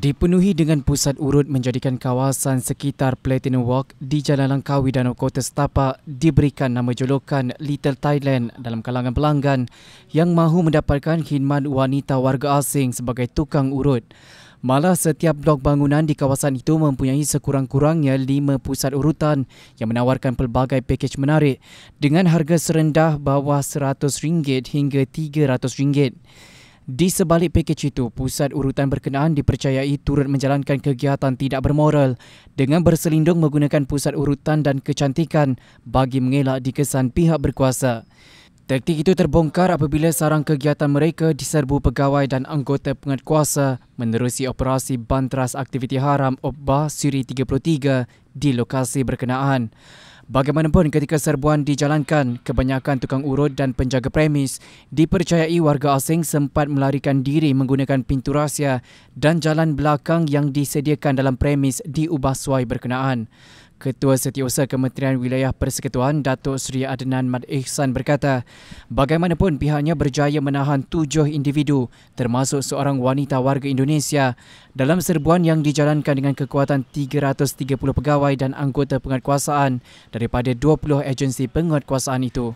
Dipenuhi dengan pusat urut menjadikan kawasan sekitar Platinum Walk di Jalan Langkawi Danau Kota Setapak diberikan nama julukan Little Thailand dalam kalangan pelanggan yang mahu mendapatkan khidmat wanita warga asing sebagai tukang urut. Malah setiap blok bangunan di kawasan itu mempunyai sekurang-kurangnya 5 pusat urutan yang menawarkan pelbagai pakej menarik dengan harga serendah bawah RM100 hingga RM300. Di sebalik pakej itu, pusat urutan berkenaan dipercayai turut menjalankan kegiatan tidak bermoral dengan berselindung menggunakan pusat urutan dan kecantikan bagi mengelak dikesan pihak berkuasa. Taktik itu terbongkar apabila sarang kegiatan mereka diserbu pegawai dan anggota penguatkuasa menerusi operasi Bantras Aktiviti Haram OPBA Siri 33 di lokasi berkenaan. Bagaimanapun ketika serbuan dijalankan, kebanyakan tukang urut dan penjaga premis dipercayai warga asing sempat melarikan diri menggunakan pintu rahsia dan jalan belakang yang disediakan dalam premis diubah suai berkenaan. Ketua Setiausaha Kementerian Wilayah Persekutuan Datuk Seri Adnan Mat Ihsan berkata, bagaimanapun pihaknya berjaya menahan 7 individu termasuk seorang wanita warga Indonesia dalam serbuan yang dijalankan dengan kekuatan 330 pegawai dan anggota penguatkuasaan daripada 20 agensi penguatkuasaan itu.